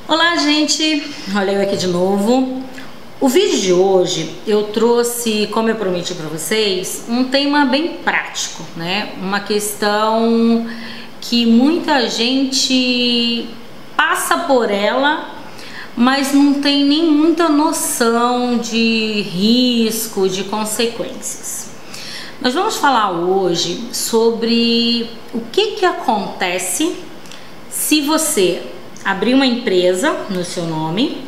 Olá, gente! Olha eu aqui de novo. O vídeo de hoje eu trouxe, como eu prometi para vocês, um tema bem prático, né? Uma questão que muita gente passa por ela, mas não tem nem muita noção de risco, de consequências. Nós vamos falar hoje sobre o que acontece se você abrir uma empresa no seu nome,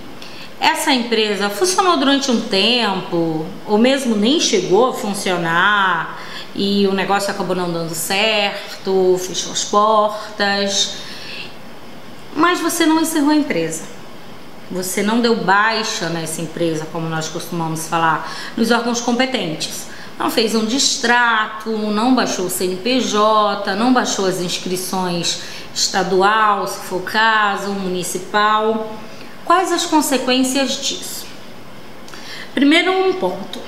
essa empresa funcionou durante um tempo, ou mesmo nem chegou a funcionar e o negócio acabou não dando certo, fechou as portas, mas você não encerrou a empresa. Você não deu baixa nessa empresa, como nós costumamos falar, nos órgãos competentes. Não fez um distrato, não baixou o CNPJ, não baixou as inscrições estadual, se for o caso, municipal. Quais as consequências disso? Primeiro, um ponto.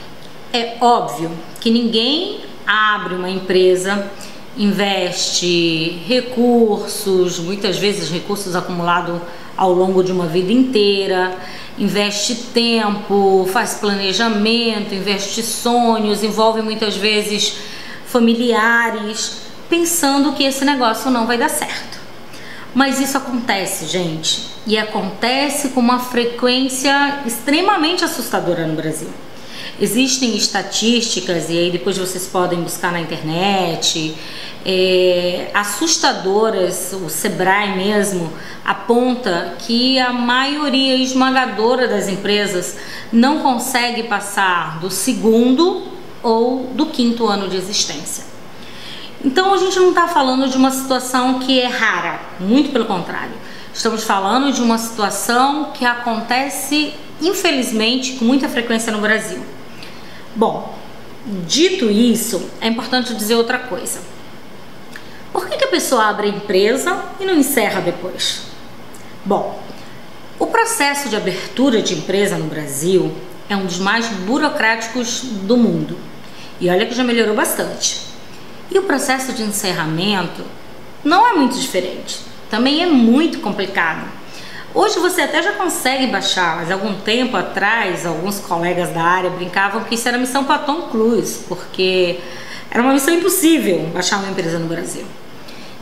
É óbvio que ninguém abre uma empresa, investe recursos, muitas vezes recursos acumulados ao longo de uma vida inteira, investe tempo, faz planejamento, investe sonhos, envolve muitas vezes familiares, pensando que esse negócio não vai dar certo. Mas isso acontece, gente, e acontece com uma frequência extremamente assustadora no Brasil. Existem estatísticas, e aí depois vocês podem buscar na internet, assustadoras. O Sebrae mesmo aponta que a maioria esmagadora das empresas não consegue passar do segundo ou do quinto ano de existência. Então a gente não está falando de uma situação que é rara, muito pelo contrário. Estamos falando de uma situação que acontece, infelizmente, com muita frequência no Brasil. Bom, dito isso, é importante dizer outra coisa. Por que a pessoa abre a empresa e não encerra depois? Bom, o processo de abertura de empresa no Brasil é um dos mais burocráticos do mundo. E olha que já melhorou bastante. E o processo de encerramento não é muito diferente, também é muito complicado. Hoje você até já consegue baixar, mas algum tempo atrás, alguns colegas da área brincavam que isso era missão para Tom Cruise, porque era uma missão impossível baixar uma empresa no Brasil.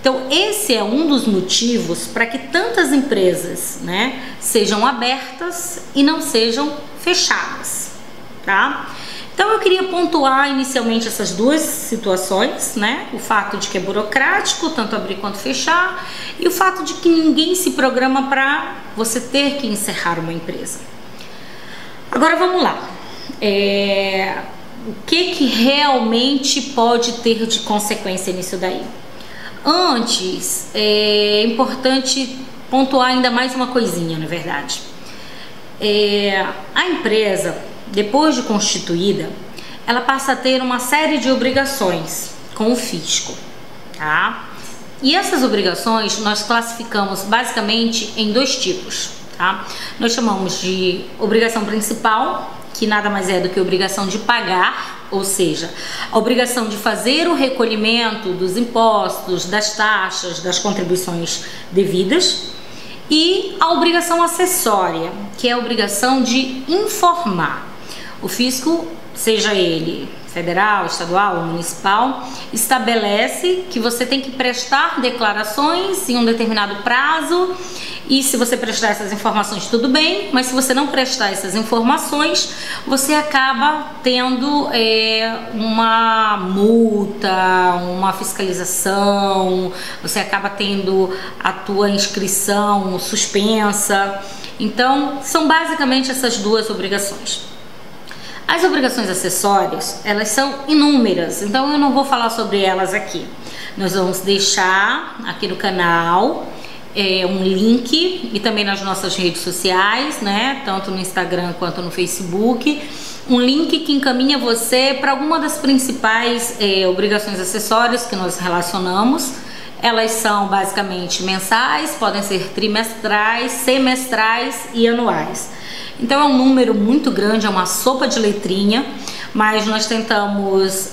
Então esse é um dos motivos para que tantas empresas, né, sejam abertas e não sejam fechadas, tá? Então eu queria pontuar inicialmente essas duas situações, né? O fato de que é burocrático, tanto abrir quanto fechar, e o fato de que ninguém se programa para você ter que encerrar uma empresa. Agora vamos lá. O que realmente pode ter de consequência nisso daí? Antes, é importante pontuar ainda mais uma coisinha, na verdade. A empresa, depois de constituída, ela passa a ter uma série de obrigações com o fisco, tá? E essas obrigações nós classificamos basicamente em dois tipos, tá? Nós chamamos de obrigação principal, que nada mais é do que a obrigação de pagar, ou seja, a obrigação de fazer o recolhimento dos impostos, das taxas, das contribuições devidas, e a obrigação acessória, que é a obrigação de informar. O fisco, seja ele federal, estadual ou municipal, estabelece que você tem que prestar declarações em um determinado prazo, e se você prestar essas informações tudo bem, mas se você não prestar essas informações, você acaba tendo uma multa, uma fiscalização, você acaba tendo a tua inscrição suspensa. Então são basicamente essas duas obrigações. As obrigações acessórias, elas são inúmeras, então eu não vou falar sobre elas aqui. Nós vamos deixar aqui no canal um link, e também nas nossas redes sociais, né, tanto no Instagram quanto no Facebook, um link que encaminha você para alguma das principais obrigações acessórias que nós relacionamos. Elas são basicamente mensais, podem ser trimestrais, semestrais e anuais. Então é um número muito grande, é uma sopa de letrinha, mas nós tentamos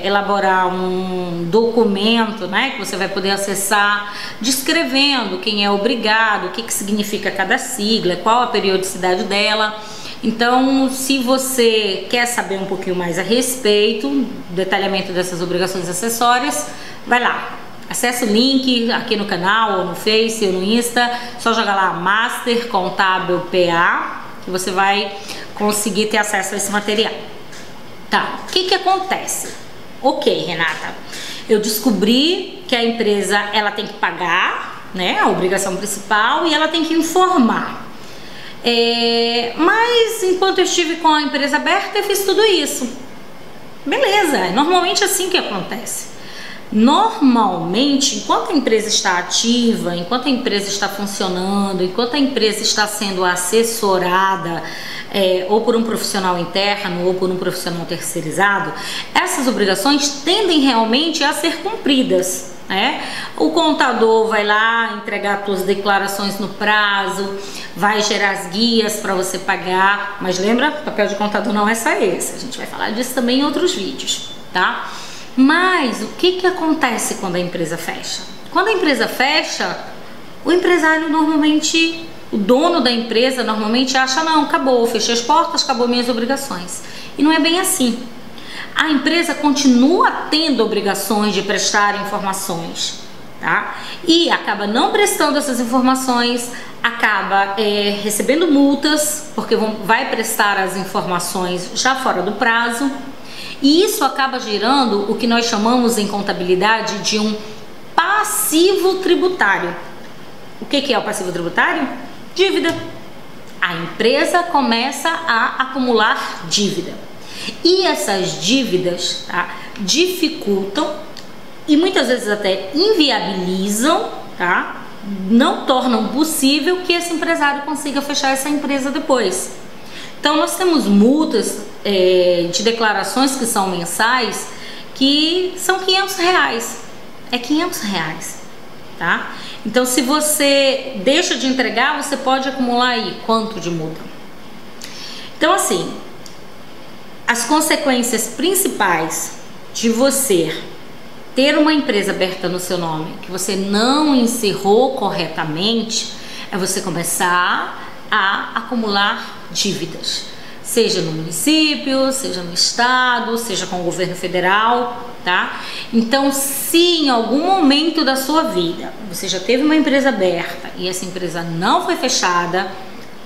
elaborar um documento, né, que você vai poder acessar, descrevendo quem é obrigado, o que significa cada sigla, qual a periodicidade dela. Então, se você quer saber um pouquinho mais a respeito do detalhamento dessas obrigações acessórias, vai lá, acessa o link aqui no canal, ou no Face, ou no Insta, só jogar lá Master Contábil PA, que você vai conseguir ter acesso a esse material. Tá, o que acontece? Ok, Renata, eu descobri que a empresa ela tem que pagar, né, a obrigação principal, e ela tem que informar. Mas enquanto eu estive com a empresa aberta, eu fiz tudo isso. Beleza, normalmente é assim que acontece. Normalmente, enquanto a empresa está ativa, enquanto a empresa está funcionando, enquanto a empresa está sendo assessorada, ou por um profissional interno ou por um profissional terceirizado, essas obrigações tendem realmente a ser cumpridas, né? O contador vai lá entregar as suas declarações no prazo, vai gerar as guias para você pagar, mas lembra, o papel de contador não é só esse, a gente vai falar disso também em outros vídeos, tá? Mas o que acontece quando a empresa fecha? Quando a empresa fecha, o empresário normalmente, o dono da empresa normalmente acha, não, acabou, fechei as portas, acabou minhas obrigações. E não é bem assim. A empresa continua tendo obrigações de prestar informações, tá? E acaba não prestando essas informações, acaba recebendo multas, porque vai prestar as informações já fora do prazo. E isso acaba gerando o que nós chamamos em contabilidade de um passivo tributário. O que é o passivo tributário? Dívida. A empresa começa a acumular dívida. E essas dívidas, tá, dificultam e muitas vezes até inviabilizam, tá, não tornam possível que esse empresário consiga fechar essa empresa depois. Então nós temos multas de declarações que são mensais que são R$500, é R$500, tá? Então se você deixa de entregar, você pode acumular aí quanto de multa? Então assim, as consequências principais de você ter uma empresa aberta no seu nome, que você não encerrou corretamente, é você começar a acumular dívidas, seja no município, seja no estado, seja com o governo federal, tá? Então, se em algum momento da sua vida você já teve uma empresa aberta e essa empresa não foi fechada,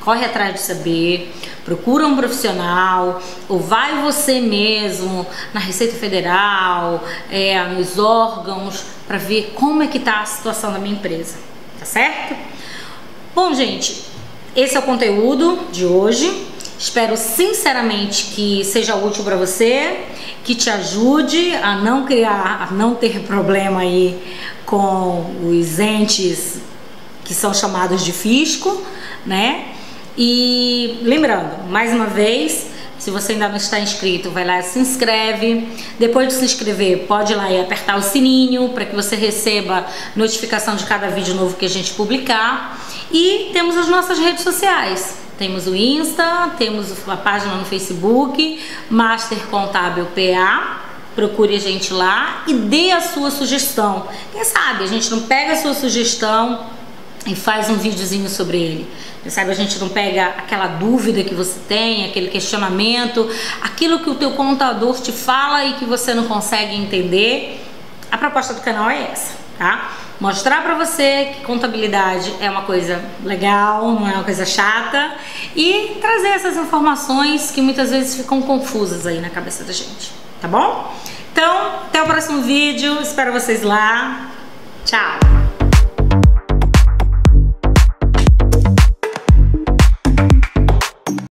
corre atrás de saber, procura um profissional, ou vai você mesmo na Receita Federal, nos órgãos, para ver como é que tá a situação da minha empresa, tá certo? Bom, gente, esse é o conteúdo de hoje. Espero sinceramente que seja útil para você, que te ajude a não ter problema aí com os entes que são chamados de fisco, né? E lembrando, mais uma vez, se você ainda não está inscrito, vai lá e se inscreve. Depois de se inscrever, pode ir lá e apertar o sininho para que você receba notificação de cada vídeo novo que a gente publicar. E temos as nossas redes sociais. Temos o Insta, temos a página no Facebook, Master Contábil PA. Procure a gente lá e dê a sua sugestão. Quem sabe a gente não pega a sua sugestão e faz um videozinho sobre ele. Quem sabe a gente não pega aquela dúvida que você tem, aquele questionamento, aquilo que o teu contador te fala e que você não consegue entender. A proposta do canal é essa, tá? Mostrar pra você que contabilidade é uma coisa legal, não é uma coisa chata, e trazer essas informações que muitas vezes ficam confusas aí na cabeça da gente, tá bom? Então, até o próximo vídeo, espero vocês lá. Tchau!